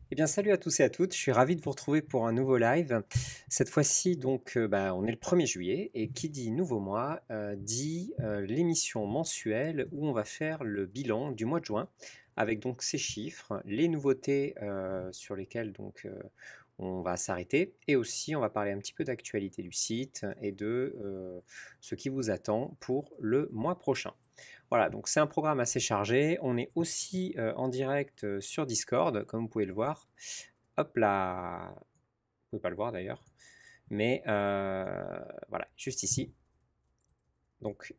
Eh bien, salut à tous et à toutes, je suis ravi de vous retrouver pour un nouveau live. Cette fois-ci, on est le 1er juillet et qui dit nouveau mois dit l'émission mensuelle où on va faire le bilan du mois de juin avec donc ces chiffres, les nouveautés sur lesquelles on va s'arrêter et aussi on va parler un petit peu d'actualité du site et de ce qui vous attend pour le mois prochain. Voilà, donc c'est un programme assez chargé. On est aussi en direct sur Discord, comme vous pouvez le voir. Hop là, vous pouvez pas le voir d'ailleurs, mais voilà, juste ici. Donc,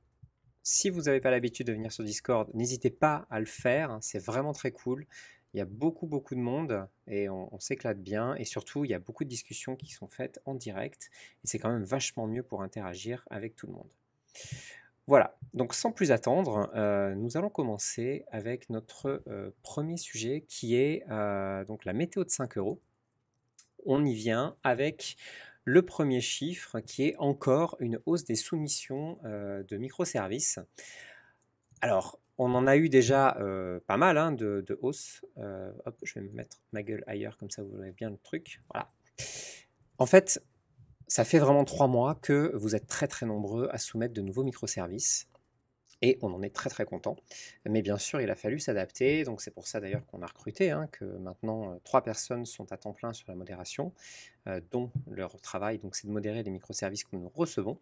si vous n'avez pas l'habitude de venir sur Discord, n'hésitez pas à le faire. C'est vraiment très cool. Il y a beaucoup de monde et on s'éclate bien. Et surtout, il y a beaucoup de discussions qui sont faites en direct. Et c'est quand même vachement mieux pour interagir avec tout le monde. Voilà, donc sans plus attendre, nous allons commencer avec notre premier sujet qui est donc la météo de 5 euros. On y vient avec le premier chiffre qui est encore une hausse des soumissions de microservices. Alors, on en a eu déjà pas mal hein, de hausses. Hop, je vais me mettre ma gueule ailleurs, comme ça vous verrez bien le truc. Voilà. En fait, ça fait vraiment 3 mois que vous êtes très nombreux à soumettre de nouveaux microservices. Et on en est très content. Mais bien sûr, il a fallu s'adapter. Donc c'est pour ça d'ailleurs qu'on a recruté, hein, que maintenant 3 personnes sont à temps plein sur la modération, dont leur travail, donc c'est de modérer les microservices que nous recevons.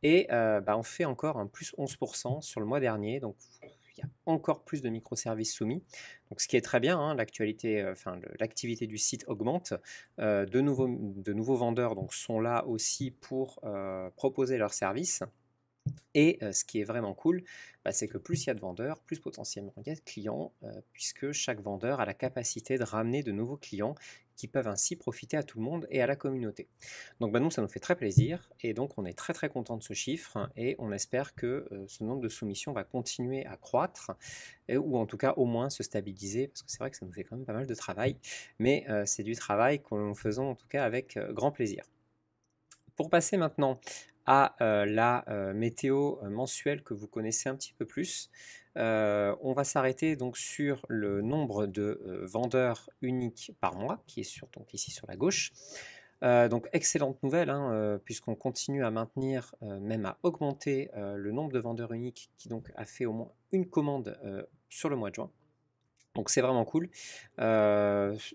Et on fait encore un plus 11% sur le mois dernier. Donc il y a encore plus de microservices soumis. Donc ce qui est très bien, hein, l'activité du site augmente. De nouveaux vendeurs donc, sont là aussi pour proposer leurs services. Et ce qui est vraiment cool, c'est que plus il y a de vendeurs, plus potentiellement il y a de clients, puisque chaque vendeur a la capacité de ramener de nouveaux clients qui peuvent ainsi profiter à tout le monde et à la communauté. Donc nous, ça nous fait très plaisir et donc on est très content de ce chiffre et on espère que ce nombre de soumissions va continuer à croître ou en tout cas au moins se stabiliser parce que c'est vrai que ça nous fait quand même pas mal de travail, mais c'est du travail que nous faisons en tout cas avec grand plaisir. Pour passer maintenant à la météo mensuelle que vous connaissez un petit peu plus, on va s'arrêter donc sur le nombre de vendeurs uniques par mois, qui est donc ici sur la gauche. Donc excellente nouvelle, hein, puisqu'on continue à maintenir, même à augmenter le nombre de vendeurs uniques qui donc a fait au moins une commande sur le mois de juin. Donc c'est vraiment cool,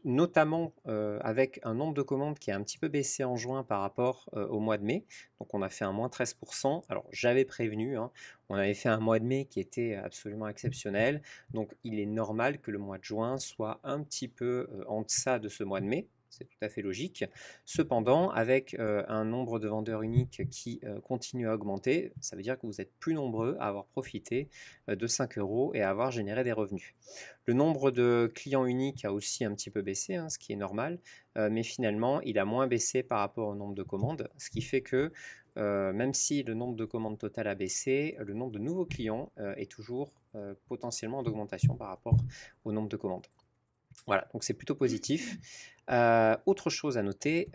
notamment avec un nombre de commandes qui a un petit peu baissé en juin par rapport au mois de mai. Donc on a fait un moins 13%. Alors j'avais prévenu, hein, on avait fait un mois de mai qui était absolument exceptionnel. Donc il est normal que le mois de juin soit un petit peu en deçà de ce mois de mai. C'est tout à fait logique. Cependant, avec un nombre de vendeurs uniques qui continue à augmenter, ça veut dire que vous êtes plus nombreux à avoir profité de 5 euros et à avoir généré des revenus. Le nombre de clients uniques a aussi un petit peu baissé, hein, ce qui est normal, mais finalement, il a moins baissé par rapport au nombre de commandes, ce qui fait que même si le nombre de commandes totales a baissé, le nombre de nouveaux clients est toujours potentiellement en augmentation par rapport au nombre de commandes. Voilà, donc c'est plutôt positif. Autre chose à noter,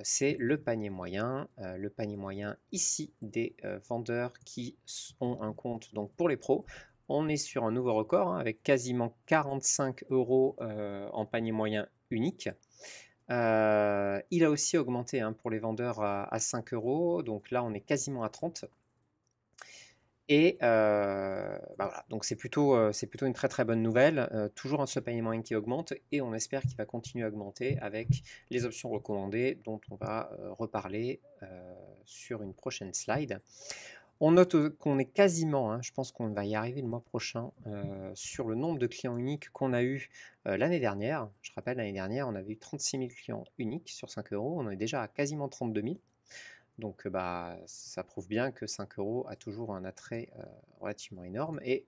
c'est le panier moyen. Le panier moyen ici des vendeurs qui ont un compte donc pour les pros. On est sur un nouveau record hein, avec quasiment 45 euros en panier moyen unique. Il a aussi augmenté hein, pour les vendeurs à 5 euros, donc là on est quasiment à 30. Et voilà, donc c'est plutôt une très bonne nouvelle. Toujours un seul panier moyen qui augmente et on espère qu'il va continuer à augmenter avec les options recommandées dont on va reparler sur une prochaine slide. On note qu'on est quasiment, hein, je pense qu'on va y arriver le mois prochain, sur le nombre de clients uniques qu'on a eu l'année dernière. Je rappelle, l'année dernière, on avait eu 36 000 clients uniques sur 5 euros. On en est déjà à quasiment 32 000. Donc ça prouve bien que 5 euros a toujours un attrait relativement énorme et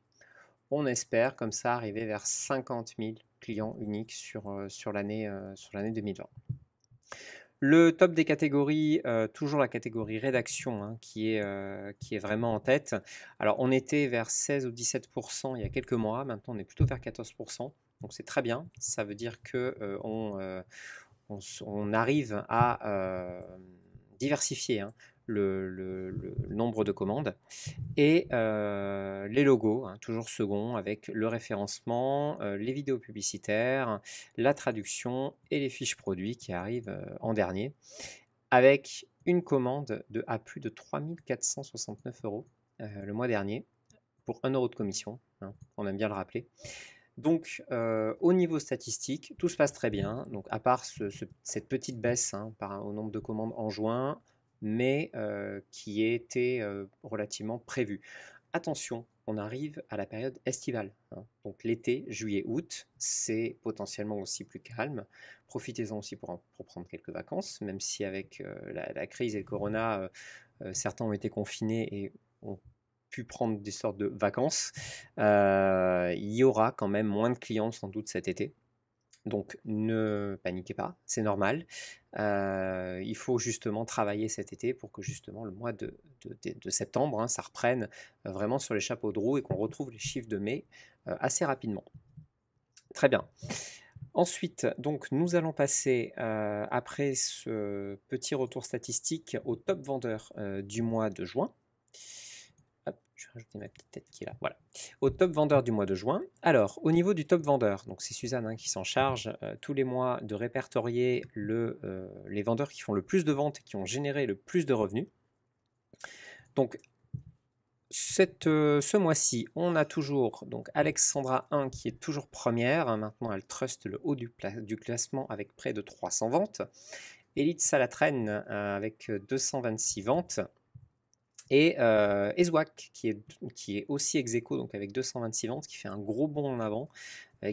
on espère comme ça arriver vers 50 000 clients uniques sur l'année 2020. Le top des catégories, toujours la catégorie rédaction hein, qui est vraiment en tête. Alors on était vers 16 ou 17% il y a quelques mois, maintenant on est plutôt vers 14%, donc c'est très bien. Ça veut dire que on arrive à diversifier hein, le nombre de commandes. Et les logos, hein, toujours second, avec le référencement, les vidéos publicitaires, la traduction et les fiches produits qui arrivent en dernier, avec une commande à plus de 3 469 € le mois dernier, pour 1 € de commission, hein, on aime bien le rappeler. Donc, au niveau statistique, tout se passe très bien. Donc, à part cette petite baisse hein, au nombre de commandes en juin, mais qui était relativement prévue. Attention, on arrive à la période estivale, hein. Donc, l'été, juillet-août, c'est potentiellement aussi plus calme. Profitez-en aussi pour prendre quelques vacances, même si avec la crise et le corona, certains ont été confinés et ont pu prendre des sortes de vacances. Il y aura quand même moins de clients sans doute cet été. Donc ne paniquez pas, c'est normal. Il faut justement travailler cet été pour que justement le mois de septembre, hein, ça reprenne vraiment sur les chapeaux de roue et qu'on retrouve les chiffres de mai assez rapidement. Très bien. Ensuite, donc, nous allons passer, après ce petit retour statistique, au top vendeur du mois de juin. Hop, je vais rajouter ma petite tête qui est là. Voilà. Au top vendeur du mois de juin. Alors, au niveau du top vendeur, donc c'est Suzanne hein, qui s'en charge tous les mois de répertorier les vendeurs qui font le plus de ventes et qui ont généré le plus de revenus. Donc, ce mois-ci, on a toujours donc Alexandra 1 qui est toujours première. Hein, maintenant, elle truste le haut du classement avec près de 300 ventes. Elite Salatren avec 226 ventes. Et Ezwak qui est aussi ex aequo, donc avec 226 ventes, qui fait un gros bond en avant,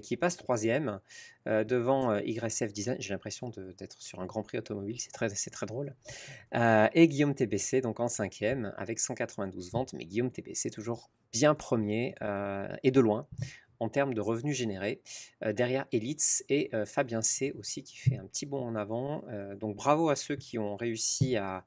qui passe troisième devant YSF Design. J'ai l'impression d'être sur un Grand Prix automobile, c'est très drôle. Et Guillaume TBC, donc en cinquième, avec 192 ventes, mais Guillaume TBC toujours bien premier, et de loin, en termes de revenus générés, derrière Elites et Fabien C aussi, qui fait un petit bond en avant. Donc bravo à ceux qui ont réussi à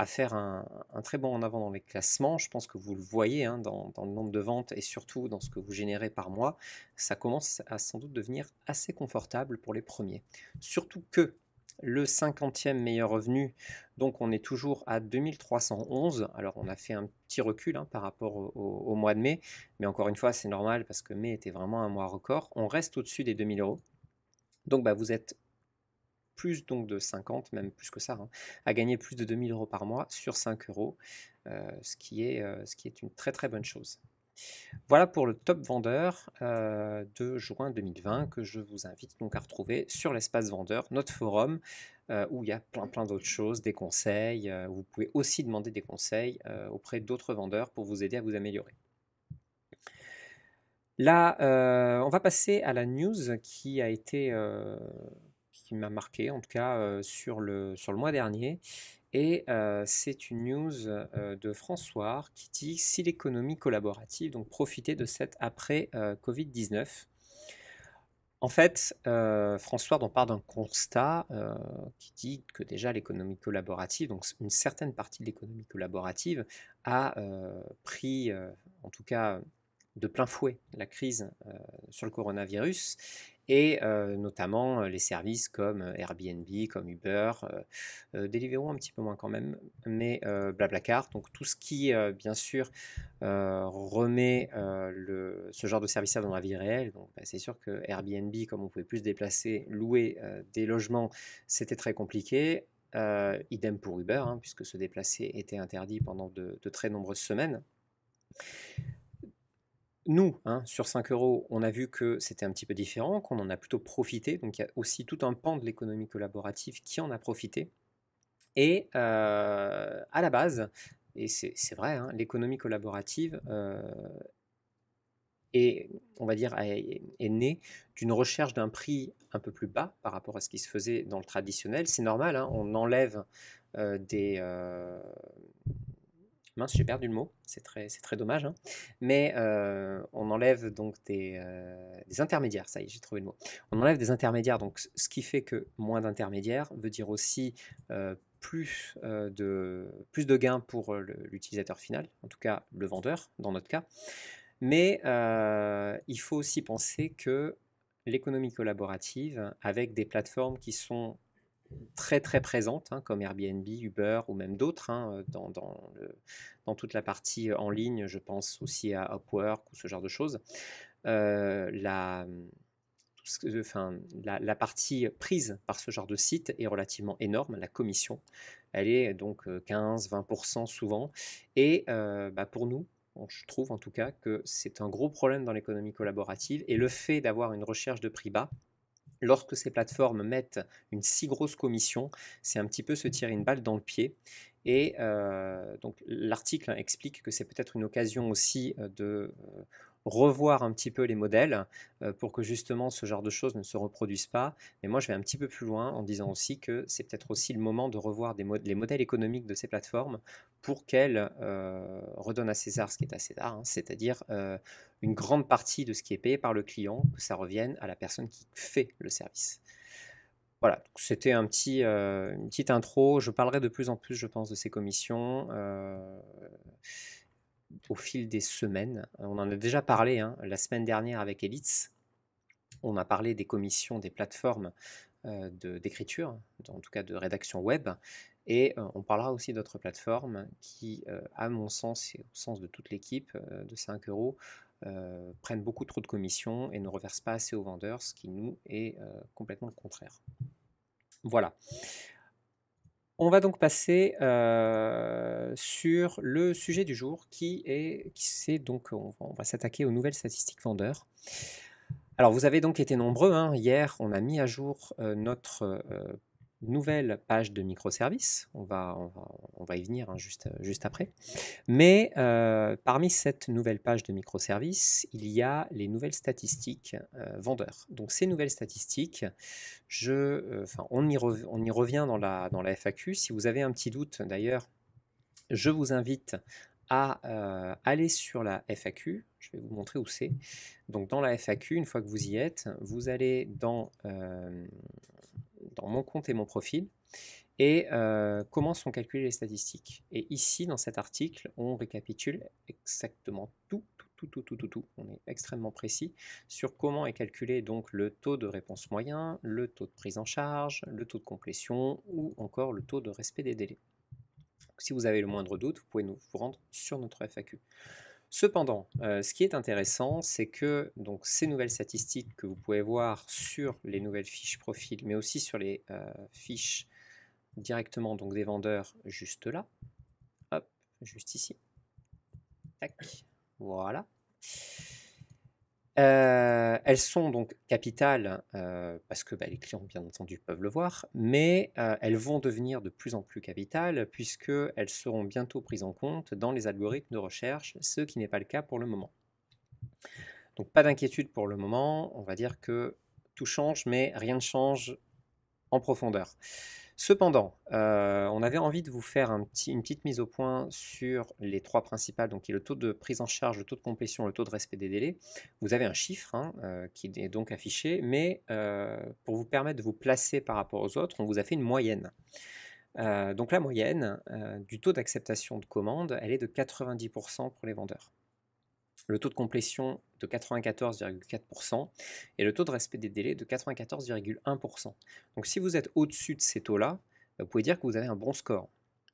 faire un très bon en avant dans les classements. Je pense que vous le voyez hein, dans le nombre de ventes et surtout dans ce que vous générez par mois. Ça commence à sans doute devenir assez confortable pour les premiers. Surtout que le 50e meilleur revenu, donc on est toujours à 2311. Alors on a fait un petit recul hein, par rapport au mois de mai, mais encore une fois c'est normal parce que mai était vraiment un mois record. On reste au-dessus des 2000 €. Donc bah, vous êtes plus donc de 50, même plus que ça, hein, à gagner plus de 2000 € par mois sur 5 €, ce qui est une très bonne chose. Voilà pour le top vendeur de juin 2020 que je vous invite donc à retrouver sur l'espace vendeur, notre forum, où il y a plein d'autres choses, des conseils. Vous pouvez aussi demander des conseils auprès d'autres vendeurs pour vous aider à vous améliorer. Là, on va passer à la news qui m'a marqué, en tout cas sur le mois dernier. Et c'est une news de François qui dit si l'économie collaborative, donc profiter de cette après Covid-19. En fait, François part d'un constat qui dit que déjà l'économie collaborative, donc une certaine partie de l'économie collaborative, a pris, en tout cas de plein fouet, la crise sur le coronavirus, et notamment les services comme Airbnb, comme Uber, Deliveroo un petit peu moins quand même, mais Blablacar, donc tout ce qui bien sûr remet ce genre de service dans la vie réelle. Donc bah, c'est sûr que Airbnb, comme on pouvait plus se déplacer, louer des logements, c'était très compliqué. Idem pour Uber, hein, puisque se déplacer était interdit pendant de très nombreuses semaines. Nous, hein, sur 5 €, on a vu que c'était un petit peu différent, qu'on en a plutôt profité. Donc il y a aussi tout un pan de l'économie collaborative qui en a profité. Et à la base, et c'est vrai, hein, l'économie collaborative on va dire, est née d'une recherche d'un prix un peu plus bas par rapport à ce qui se faisait dans le traditionnel. C'est normal, hein, on enlève mince, j'ai perdu le mot, c'est très dommage, hein. Mais on enlève donc des intermédiaires, ça y est, j'ai trouvé le mot. On enlève des intermédiaires, donc ce qui fait que moins d'intermédiaires veut dire aussi plus de gains pour l'utilisateur final, en tout cas le vendeur dans notre cas. Mais il faut aussi penser que l'économie collaborative, avec des plateformes qui sont très très présentes, hein, comme Airbnb, Uber ou même d'autres, hein, dans toute la partie en ligne. Je pense aussi à Upwork ou ce genre de choses. La, enfin, la partie prise par ce genre de site est relativement énorme. La commission, elle est donc 15-20% souvent. Et bah, pour nous, je trouve en tout cas que c'est un gros problème dans l'économie collaborative. Et le fait d'avoir une recherche de prix bas, lorsque ces plateformes mettent une si grosse commission, c'est un petit peu se tirer une balle dans le pied. Et donc l'article explique que c'est peut-être une occasion aussi de revoir un petit peu les modèles pour que justement ce genre de choses ne se reproduisent pas. Mais moi, je vais un petit peu plus loin en disant aussi que c'est peut-être aussi le moment de revoir les modèles économiques de ces plateformes pour qu'elles redonnent à César ce qui est à César, hein, c'est-à-dire une grande partie de ce qui est payé par le client, que ça revienne à la personne qui fait le service. Voilà, c'était une petite intro. Je parlerai de plus en plus, je pense, de ces commissions au fil des semaines. On en a déjà parlé hein, la semaine dernière avec Elitz. On a parlé des commissions des plateformes d'écriture, en tout cas de rédaction web. Et on parlera aussi d'autres plateformes qui, à mon sens et au sens de toute l'équipe de 5 euros, prennent beaucoup trop de commissions et ne reversent pas assez aux vendeurs, ce qui nous est complètement le contraire. Voilà. On va donc passer sur le sujet du jour c'est donc, on va s'attaquer aux nouvelles statistiques vendeurs. Alors vous avez donc été nombreux, hein. Hier on a mis à jour notre nouvelle page de microservices, on va y venir hein, juste après. Mais parmi cette nouvelle page de microservices, il y a les nouvelles statistiques vendeurs. Donc ces nouvelles statistiques, on y revient dans la FAQ. Si vous avez un petit doute d'ailleurs, je vous invite à aller sur la FAQ. Je vais vous montrer où c'est. Donc dans la FAQ, une fois que vous y êtes, vous allez dans mon compte et mon profil et comment sont calculées les statistiques. Et ici, dans cet article, on récapitule exactement tout. On est extrêmement précis sur comment est calculé donc le taux de réponse moyen, le taux de prise en charge, le taux de complétion ou encore le taux de respect des délais. Donc, si vous avez le moindre doute, vous pouvez vous rendre sur notre FAQ. Cependant, ce qui est intéressant, c'est que donc, ces nouvelles statistiques que vous pouvez voir sur les nouvelles fiches profil, mais aussi sur les fiches directement donc, des vendeurs juste là, hop, juste ici, tac, voilà. Elles sont donc capitales parce que les clients, bien entendu, peuvent le voir, mais elles vont devenir de plus en plus capitales puisqu'elles seront bientôt prises en compte dans les algorithmes de recherche, ce qui n'est pas le cas pour le moment. Donc pas d'inquiétude pour le moment, on va dire que tout change, mais rien ne change en profondeur. Cependant, on avait envie de vous faire une petite mise au point sur les trois principales, donc qui est le taux de prise en charge, le taux de complétion, le taux de respect des délais. Vous avez un chiffre hein, qui est donc affiché, mais pour vous permettre de vous placer par rapport aux autres, on vous a fait une moyenne. Donc la moyenne du taux d'acceptation de commande, elle est de 90% pour les vendeurs. Le taux de complétion de 94,4% et le taux de respect des délais de 94,1%. Donc si vous êtes au-dessus de ces taux-là, vous pouvez dire que vous avez un bon score.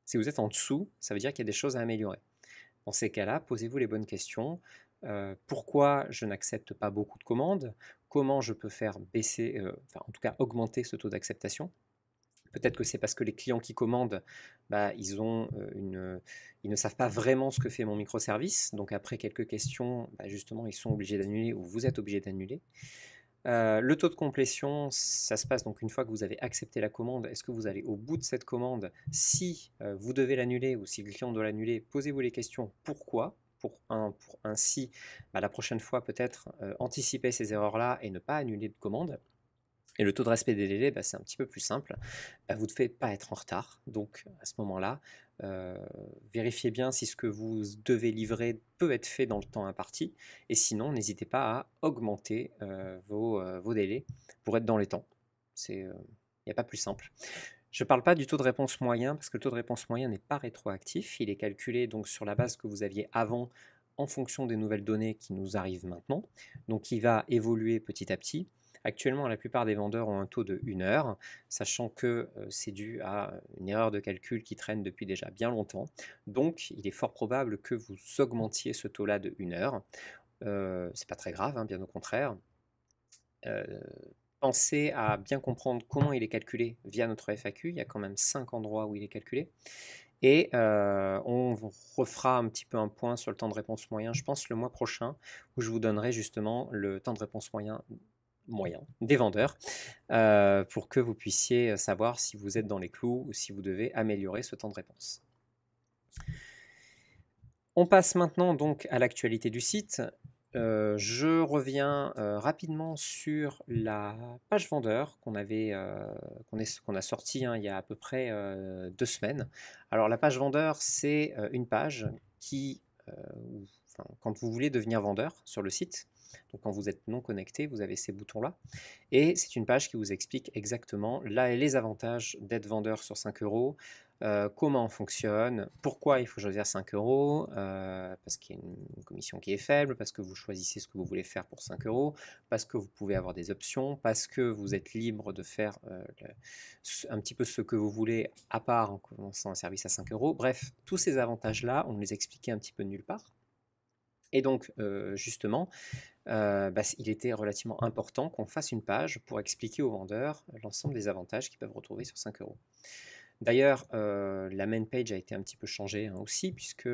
Si vous êtes en dessous, ça veut dire qu'il y a des choses à améliorer. Dans ces cas-là, posez-vous les bonnes questions. Pourquoi je n'accepte pas beaucoup de commandes? Comment je peux faire baisser, en tout cas augmenter ce taux d'acceptation? Peut-être que c'est parce que les clients qui commandent, ils ne savent pas vraiment ce que fait mon microservice. Donc après quelques questions, justement, ils sont obligés d'annuler ou vous êtes obligé d'annuler. Le taux de complétion, ça se passe donc une fois que vous avez accepté la commande. Est-ce que vous allez au bout de cette commande? Si vous devez l'annuler ou si le client doit l'annuler, posez-vous les questions. Pourquoi? Pour ainsi, la prochaine fois, peut-être anticiper ces erreurs-là et ne pas annuler de commande. Et le taux de respect des délais, c'est un petit peu plus simple. Vous ne devez pas être en retard. Donc à ce moment-là, vérifiez bien si ce que vous devez livrer peut être fait dans le temps imparti. Et sinon, n'hésitez pas à augmenter vos délais pour être dans les temps. Il n'y a pas plus simple. Je ne parle pas du taux de réponse moyen, parce que le taux de réponse moyen n'est pas rétroactif. Il est calculé donc sur la base que vous aviez avant en fonction des nouvelles données qui nous arrivent maintenant. Donc il va évoluer petit à petit. Actuellement, la plupart des vendeurs ont un taux de 1 heure, sachant que c'est dû à une erreur de calcul qui traîne depuis déjà bien longtemps. Donc, il est fort probable que vous augmentiez ce taux-là de 1 heure. C'est pas très grave, hein, bien au contraire. Euh, Pensez à bien comprendre comment il est calculé via notre FAQ. Il y a quand même 5 endroits où il est calculé. Et on refera un petit peu un point sur le temps de réponse moyen, je pense le mois prochain, où je vous donnerai justement le temps de réponse moyen des vendeurs, pour que vous puissiez savoir si vous êtes dans les clous ou si vous devez améliorer ce temps de réponse. On passe maintenant donc à l'actualité du site. Je reviens rapidement sur la page vendeur qu'on a sortie il y a à peu près 2 semaines. Alors la page vendeur, c'est une page qui, quand vous voulez devenir vendeur sur le site, donc quand vous êtes non connecté, vous avez ces boutons-là. Et c'est une page qui vous explique exactement les avantages d'être vendeur sur 5 euros, comment on fonctionne, pourquoi il faut choisir 5 euros, parce qu'il y a une commission qui est faible, parce que vous choisissez ce que vous voulez faire pour 5 euros, parce que vous pouvez avoir des options, parce que vous êtes libre de faire un petit peu ce que vous voulez à part en commençant un service à 5 euros. Bref, tous ces avantages-là, on les expliquait un petit peu nulle part. Et donc, justement, il était relativement important qu'on fasse une page pour expliquer aux vendeurs l'ensemble des avantages qu'ils peuvent retrouver sur 5 euros. D'ailleurs, la main page a été un petit peu changée aussi, puisque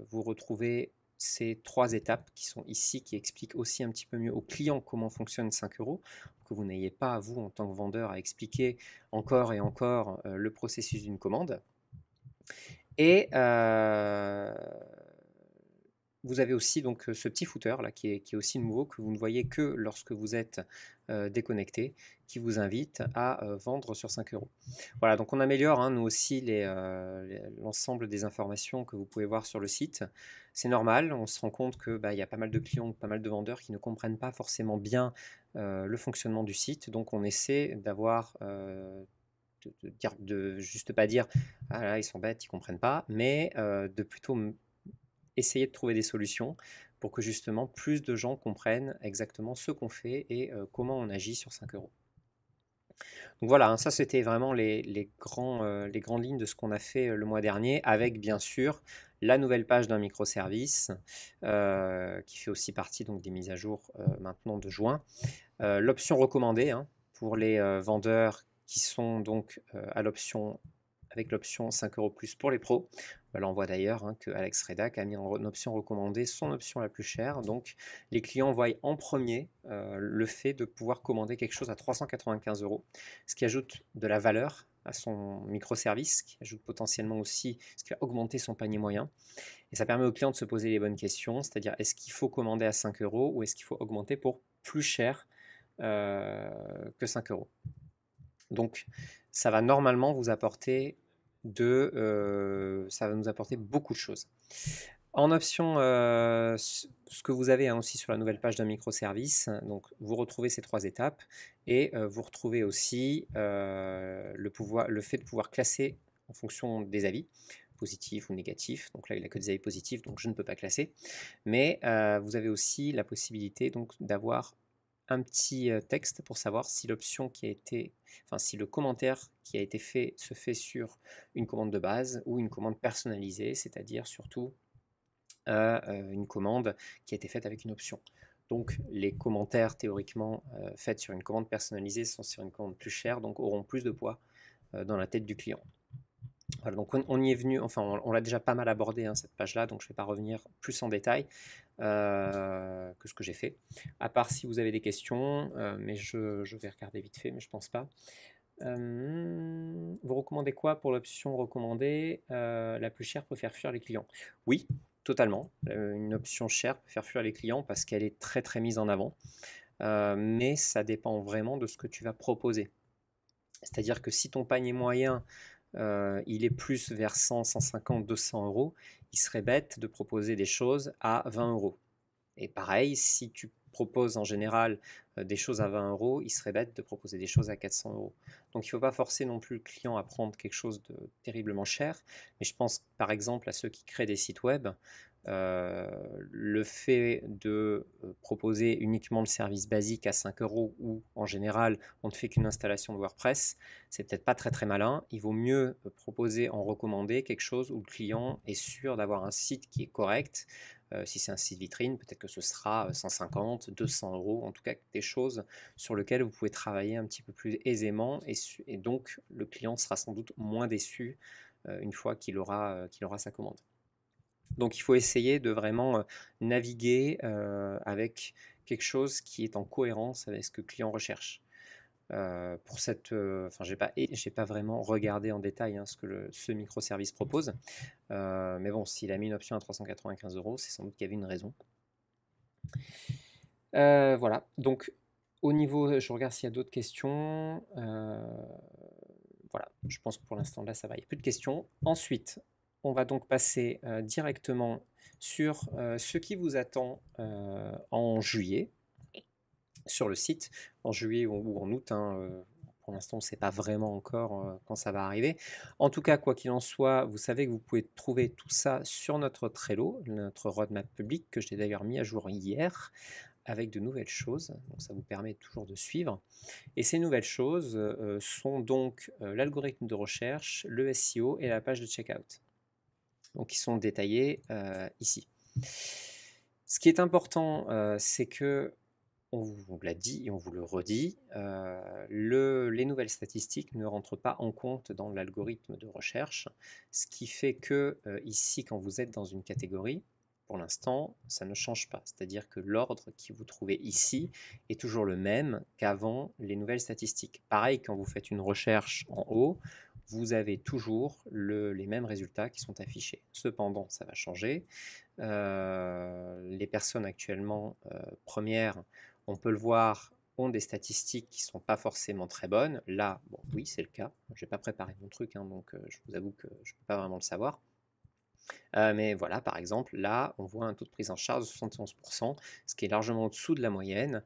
vous retrouvez ces 3 étapes qui sont ici, qui expliquent aussi un petit peu mieux aux clients comment fonctionne 5 euros, pour que vous n'ayez pas, vous, en tant que vendeur, à expliquer encore et encore le processus d'une commande. Et vous avez aussi donc ce petit footer là qui est aussi nouveau, que vous ne voyez que lorsque vous êtes déconnecté, qui vous invite à vendre sur 5 euros. Voilà, donc on améliore nous aussi l'ensemble des informations que vous pouvez voir sur le site. C'est normal, on se rend compte que il y a pas mal de clients, pas mal de vendeurs qui ne comprennent pas forcément bien le fonctionnement du site, donc on essaie d'avoir de juste pas dire ah là ils sont bêtes, ils comprennent pas, mais de plutôt essayer de trouver des solutions pour que justement plus de gens comprennent exactement ce qu'on fait et comment on agit sur 5 euros. Donc voilà, ça c'était vraiment les grandes lignes de ce qu'on a fait le mois dernier, avec bien sûr la nouvelle page d'un microservice qui fait aussi partie donc, des mises à jour maintenant de juin. L'option recommandée pour les vendeurs qui sont donc avec l'option 5 euros plus pour les pros. Là, on voit d'ailleurs que Alex Redac a mis en option recommandée son option la plus chère. Donc, les clients voient en premier le fait de pouvoir commander quelque chose à 395 euros, ce qui ajoute de la valeur à son microservice, qui ajoute potentiellement aussi ce qui va augmenter son panier moyen. Et ça permet au client de se poser les bonnes questions, c'est-à-dire est-ce qu'il faut commander à 5 euros ou est-ce qu'il faut augmenter pour plus cher que 5 euros. Donc, ça va normalement vous apporter ça va nous apporter beaucoup de choses. En option, ce que vous avez aussi sur la nouvelle page d'un microservice, donc vous retrouvez ces 3 étapes et vous retrouvez aussi le fait de pouvoir classer en fonction des avis, positifs ou négatifs. Donc là, il n'a que des avis positifs, donc je ne peux pas classer. Mais vous avez aussi la possibilité donc d'avoir un petit texte pour savoir si l'option qui a été, enfin si le commentaire qui a été fait se fait sur une commande de base ou une commande personnalisée, c'est-à-dire surtout une commande qui a été faite avec une option. Donc les commentaires théoriquement faits sur une commande personnalisée sont sur une commande plus chère, donc auront plus de poids dans la tête du client. Voilà, donc on y est venu, enfin on l'a déjà pas mal abordé cette page-là, donc je ne vais pas revenir plus en détail que ce que j'ai fait. À part si vous avez des questions, mais je vais regarder vite fait, mais je pense pas. Vous recommandez quoi pour l'option recommandée la plus chère peut faire fuir les clients? Oui, totalement. Une option chère peut faire fuir les clients parce qu'elle est très très mise en avant. Mais ça dépend vraiment de ce que tu vas proposer. C'est-à-dire que si ton panier moyen il est plus vers 100, 150, 200 euros, il serait bête de proposer des choses à 20 euros. Et pareil, si tu proposes en général des choses à 20 euros, il serait bête de proposer des choses à 400 euros. Donc il ne faut pas forcer non plus le client à prendre quelque chose de terriblement cher. Mais je pense par exemple à ceux qui créent des sites web. Le fait de proposer uniquement le service basique à 5 € où en général on ne fait qu'une installation de WordPress, c'est peut-être pas très très malin. Il vaut mieux proposer en recommandé quelque chose où le client est sûr d'avoir un site qui est correct. Si c'est un site vitrine, peut-être que ce sera 150, 200 €, en tout cas des choses sur lesquelles vous pouvez travailler un petit peu plus aisément et donc le client sera sans doute moins déçu une fois qu'il aura sa commande. Donc il faut essayer de vraiment naviguer avec quelque chose qui est en cohérence avec ce que le client recherche. Pour cette, enfin, j'ai pas vraiment regardé en détail ce que ce microservice propose, mais bon, s'il a mis une option à 395 €, c'est sans doute qu'il y avait une raison. Voilà, donc au niveau, je regarde s'il y a d'autres questions. Voilà, je pense que pour l'instant là ça va, il n'y a plus de questions. Ensuite, on va donc passer directement sur ce qui vous attend en juillet sur le site, en juillet ou en août. Pour l'instant, on ne sait pas vraiment encore quand ça va arriver. En tout cas, quoi qu'il en soit, vous savez que vous pouvez trouver tout ça sur notre Trello, notre roadmap public, que j'ai d'ailleurs mis à jour hier, avec de nouvelles choses. Donc ça vous permet toujours de suivre. Et ces nouvelles choses sont donc l'algorithme de recherche, le SEO et la page de checkout. Donc ils sont détaillés ici. Ce qui est important, c'est que, on vous l'a dit et on vous le redit, les nouvelles statistiques ne rentrent pas en compte dans l'algorithme de recherche, ce qui fait que ici, quand vous êtes dans une catégorie, pour l'instant, ça ne change pas. C'est-à-dire que l'ordre que vous trouvez ici est toujours le même qu'avant les nouvelles statistiques. Pareil, quand vous faites une recherche en haut, vous avez toujours les mêmes résultats qui sont affichés. Cependant, ça va changer. Les personnes actuellement premières, on peut le voir, ont des statistiques qui ne sont pas forcément très bonnes. Là, bon, oui, c'est le cas. Je n'ai pas préparé mon truc, donc je vous avoue que je ne peux pas vraiment le savoir. Mais voilà, par exemple, là, on voit un taux de prise en charge de 71%, ce qui est largement au-dessous de la moyenne.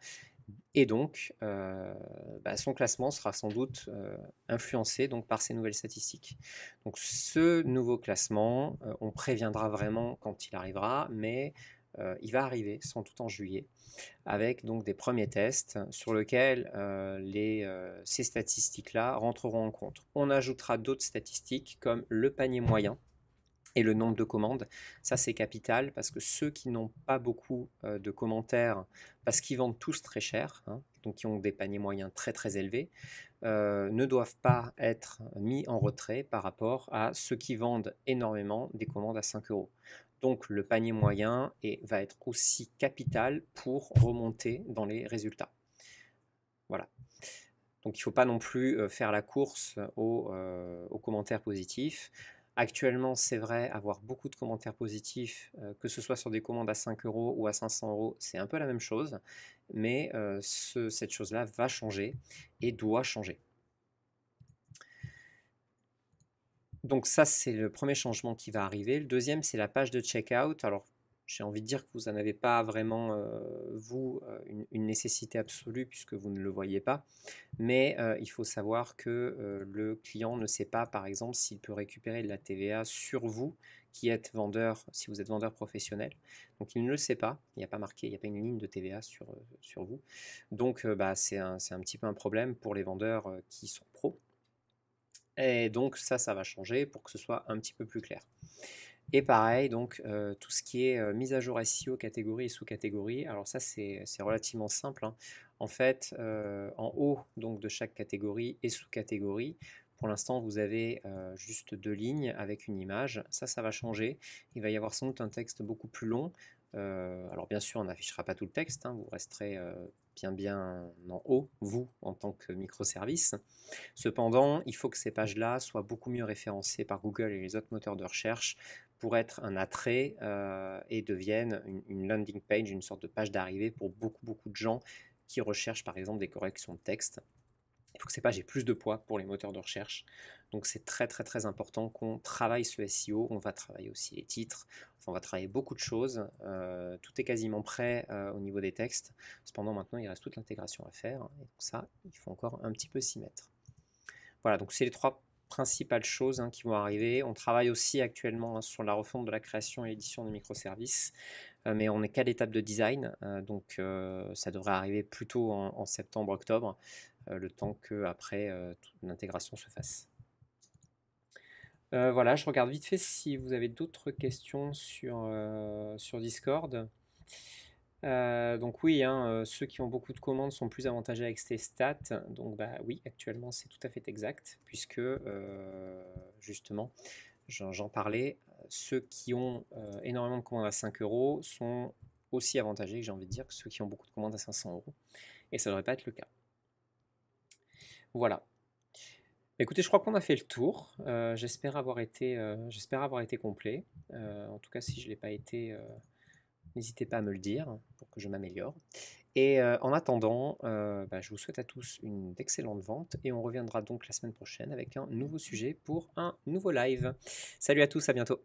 Et donc, son classement sera sans doute influencé donc, par ces nouvelles statistiques. Donc ce nouveau classement, on préviendra vraiment quand il arrivera, mais il va arriver sans doute en juillet, avec donc des premiers tests sur lesquels ces statistiques-là rentreront en compte. On ajoutera d'autres statistiques comme le panier moyen, et le nombre de commandes. Ça, c'est capital parce que ceux qui n'ont pas beaucoup de commentaires, parce qu'ils vendent tous très cher, donc qui ont des paniers moyens très très élevés, ne doivent pas être mis en retrait par rapport à ceux qui vendent énormément des commandes à 5 €. Donc le panier moyen va être aussi capital pour remonter dans les résultats. Voilà. Donc il ne faut pas non plus faire la course aux commentaires positifs. Actuellement, c'est vrai, avoir beaucoup de commentaires positifs, que ce soit sur des commandes à 5 € ou à 500 €, c'est un peu la même chose, mais cette chose-là va changer et doit changer. Donc ça, c'est le premier changement qui va arriver. Le deuxième, c'est la page de checkout. Alors, j'ai envie de dire que vous n'en avez pas vraiment, une nécessité absolue puisque vous ne le voyez pas. Mais il faut savoir que le client ne sait pas, par exemple, s'il peut récupérer de la TVA sur vous qui êtes vendeur, si vous êtes vendeur professionnel. Donc il ne le sait pas, il n'y a pas marqué, il n'y a pas une ligne de TVA sur vous. Donc c'est un petit peu un problème pour les vendeurs qui sont pros. Et donc ça va changer pour que ce soit un petit peu plus clair. Et pareil, donc tout ce qui est mise à jour SEO, catégorie et sous-catégorie, alors ça c'est relativement simple. En fait, en haut donc, de chaque catégorie et sous-catégorie, pour l'instant vous avez juste 2 lignes avec une image. Ça va changer. Il va y avoir sans doute un texte beaucoup plus long. Alors bien sûr, on n'affichera pas tout le texte, vous resterez bien en haut, vous, en tant que microservice. Cependant, il faut que ces pages-là soient beaucoup mieux référencées par Google et les autres moteurs de recherche pour être un attrait et deviennent une landing page, une sorte de page d'arrivée pour beaucoup de gens qui recherchent par exemple des corrections de texte. Il faut que ces pages aient plus de poids pour les moteurs de recherche. Donc c'est très important qu'on travaille ce SEO. On va travailler aussi les titres. Enfin, on va travailler beaucoup de choses. Tout est quasiment prêt au niveau des textes. Cependant, maintenant, il reste toute l'intégration à faire. Et donc ça, il faut encore un petit peu s'y mettre. Voilà, donc c'est les 3 principales choses qui vont arriver. On travaille aussi actuellement sur la refonte de la création et l'édition des microservices, mais on n'est qu'à l'étape de design, donc ça devrait arriver plutôt en septembre-octobre, le temps que après l'intégration se fasse. Voilà, je regarde vite fait si vous avez d'autres questions sur Discord. Donc oui, ceux qui ont beaucoup de commandes sont plus avantagés avec ces stats. Donc bah oui, actuellement c'est tout à fait exact, puisque justement, j'en parlais, ceux qui ont énormément de commandes à 5 euros sont aussi avantagés, j'ai envie de dire, que ceux qui ont beaucoup de commandes à 500 euros. Et ça ne devrait pas être le cas. Voilà. Écoutez, je crois qu'on a fait le tour. J'espère avoir été complet. En tout cas, si je ne l'ai pas été, n'hésitez pas à me le dire pour que je m'améliore. Et en attendant, je vous souhaite à tous une excellente vente et on reviendra donc la semaine prochaine avec un nouveau sujet pour un nouveau live. Salut à tous, à bientôt.